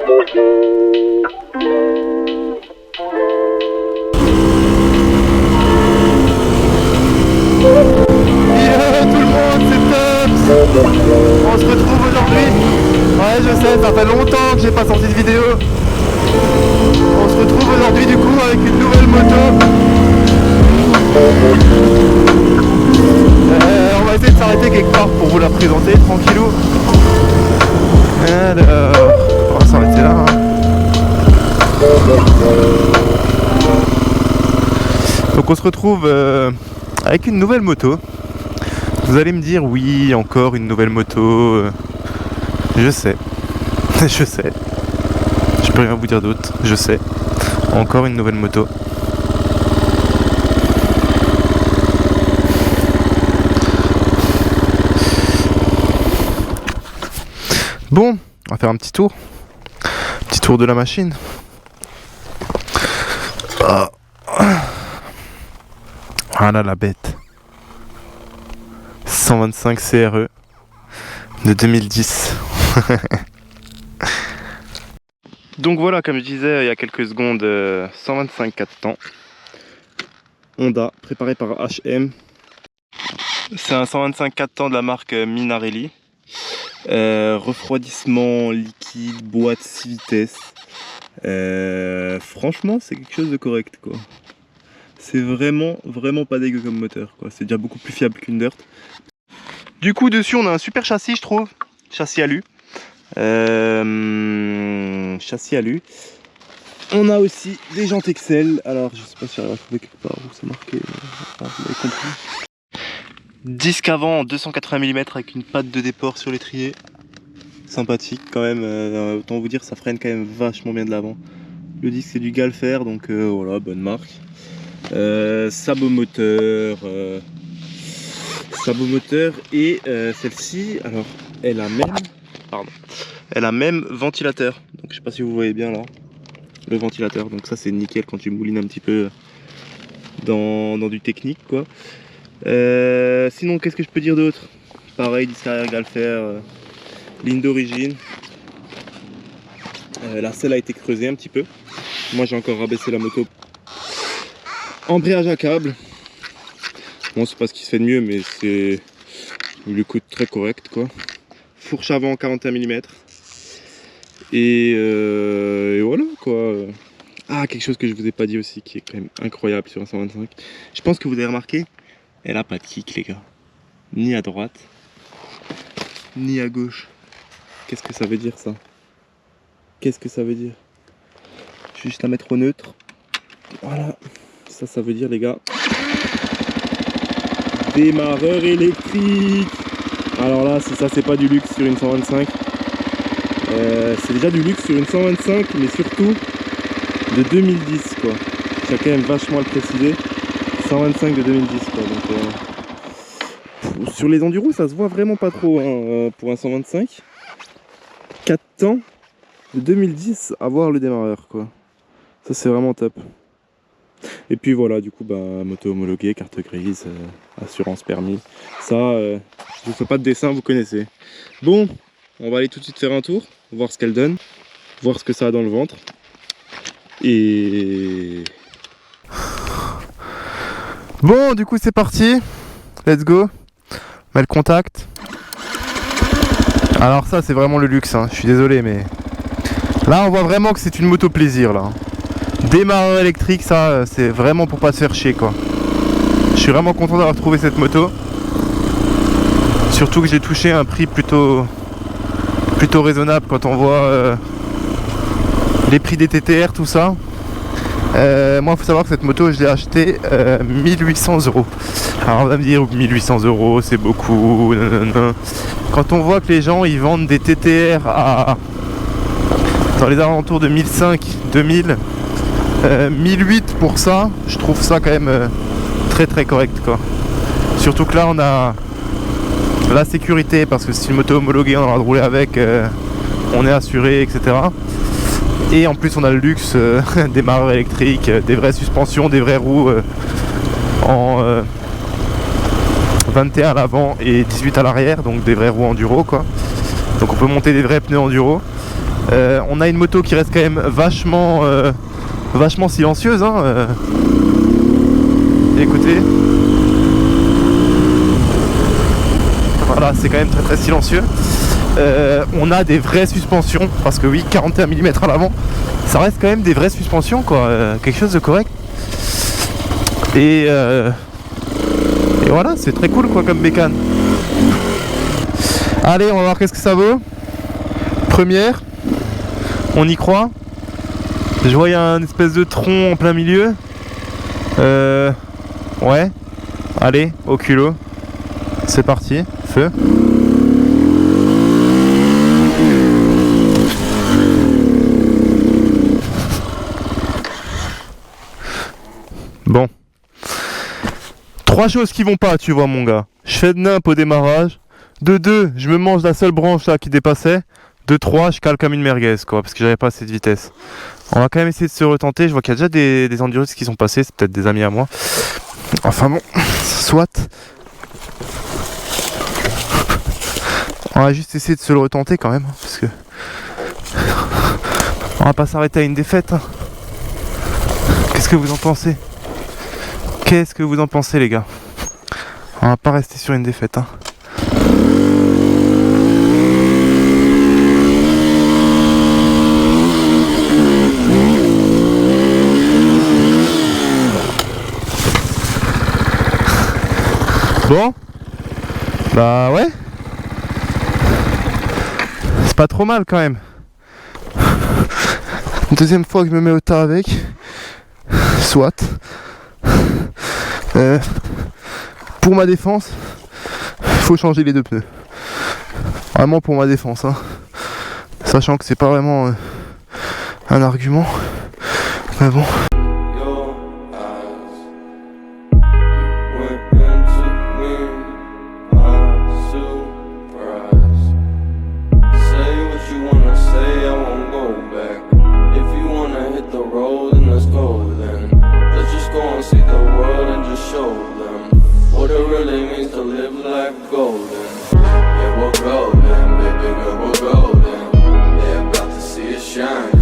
Tout le monde, c'est top. On se retrouve aujourd'hui. Ouais, je sais, ça fait longtemps que j'ai pas sorti de vidéo. On se retrouve aujourd'hui du coup avec une nouvelle moto. On va essayer de s'arrêter quelque part pour vous la présenter tranquillou. Alors, on va s'arrêter là. Donc on se retrouve avec une nouvelle moto. Vous allez me dire oui, encore une nouvelle moto. Je sais. Je sais. Je peux rien vous dire d'autre. Je sais. Encore une nouvelle moto. Bon, on va faire un petit tour. Petit tour de la machine. Ah. Voilà la bête. 125 CRE de 2010. Donc voilà, comme je disais il y a quelques secondes, 125 4 temps. Honda, préparé par HM. C'est un 125 4 temps de la marque Minarelli. Refroidissement liquide, boîte 6 vitesses. Franchement, c'est quelque chose de correct, quoi. C'est vraiment pas dégueu comme moteur, quoi. C'est déjà beaucoup plus fiable qu'une Dirt. Du coup, dessus, on a un super châssis, je trouve. Châssis alu. Châssis alu. On a aussi des jantes Excel. Alors, je sais pas si j'arrive à trouver quelque part où c'est marqué. Vous m'avez compris. Disque avant en 280 mm avec une patte de déport sur l'étrier. Sympathique quand même. Autant vous dire, ça freine quand même vachement bien de l'avant. Le disque, c'est du Galfer, donc voilà, bonne marque. Sabot moteur. Sabot moteur et celle-ci, alors elle a même ventilateur. Donc je sais pas si vous voyez bien là le ventilateur. Donc ça c'est nickel quand tu moulines un petit peu dans du technique, quoi. Sinon qu'est-ce que je peux dire d'autre? Pareil, disque arrière Galfer, ligne d'origine. La selle a été creusée un petit peu. Moi j'ai encore rabaissé la moto. Embrayage à câble. Bon, c'est pas ce qui se fait de mieux, mais c'est il lui coûte très correct, quoi. Fourche avant 41 mm. Et voilà, quoi. Ah, quelque chose que je vous ai pas dit aussi, qui est quand même incroyable sur un 125. Je pense que vous avez remarqué, elle a pas de kick, les gars. Ni à droite, ni à gauche. Qu'est-ce que ça veut dire, ça? Qu'est-ce que ça veut dire? Je vais juste la mettre au neutre. Voilà. Ça veut dire, les gars, démarreur électrique. Alors là, ça c'est pas du luxe sur une 125. C'est déjà du luxe sur une 125, mais surtout de 2010, quoi. J'ai quand même vachement à le préciser. 125 de 2010, quoi. Donc, sur les enduros, ça se voit vraiment pas trop, hein, pour un 125. 4 temps de 2010 à voir le démarreur, quoi. Ça c'est vraiment top. Et puis voilà, du coup, moto homologuée, carte grise, assurance permis. Ça, je vous fais pas de dessin, vous connaissez. Bon, on va aller tout de suite faire un tour, voir ce qu'elle donne, voir ce que ça a dans le ventre. Et... Bon, du coup, c'est parti. Let's go. Mets le contact. Alors ça, c'est vraiment le luxe, hein. Je suis désolé, mais... Là, on voit vraiment que c'est une moto plaisir, là. Démarreur électrique, ça c'est vraiment pour pas se faire chier, quoi. Je suis vraiment content d'avoir trouvé cette moto. Surtout que j'ai touché un prix plutôt raisonnable quand on voit les prix des TTR, tout ça. Moi, il faut savoir que cette moto, je l'ai achetée 1800 €. Alors on va me dire 1800 €, c'est beaucoup. Nanana. Quand on voit que les gens ils vendent des TTR dans les alentours de 1500, 2000, 1008 pour ça, je trouve ça quand même très correct, quoi. Surtout que là on a la sécurité parce que c'est une moto homologuée, on a le droit de rouler avec, on est assuré, etc. Et en plus on a le luxe des démarreurs électriques, des vraies suspensions, des vraies roues en 21 à l'avant et 18 à l'arrière, donc des vraies roues enduro, quoi. Donc on peut monter des vrais pneus enduro. On a une moto qui reste quand même vachement silencieuse, hein. Écoutez. Voilà, c'est quand même très silencieux. On a des vraies suspensions, parce que oui, 41 mm à l'avant, ça reste quand même des vraies suspensions, quoi. Quelque chose de correct. Et voilà, c'est très cool, quoi, comme bécane. Allez, on va voir qu'est-ce que ça vaut. Première, on y croit. Je vois il y a un espèce de tronc en plein milieu. Ouais. Allez, au culot. C'est parti, feu. Bon. 3 choses qui vont pas, tu vois, mon gars. Je fais de nimp au démarrage. De 2, je me mange la seule branche là qui dépassait. De 3, je cale comme une merguez, quoi, parce que j'avais pas assez de vitesse. On va quand même essayer de se retenter. Je vois qu'il y a déjà des enduristes qui sont passés, c'est peut-être des amis à moi. Enfin bon, soit. On va juste essayer de se le retenter quand même, parce que on va pas s'arrêter à une défaite. Hein. Qu'est-ce que vous en pensez? Qu'est-ce que vous en pensez, les gars? On va pas rester sur une défaite. Hein. Bon, bah ouais, c'est pas trop mal quand même. Deuxième fois que je me mets au tas avec, soit. Pour ma défense, il faut changer les 2 pneus. Vraiment pour ma défense, hein. Sachant que c'est pas vraiment un argument, mais bon.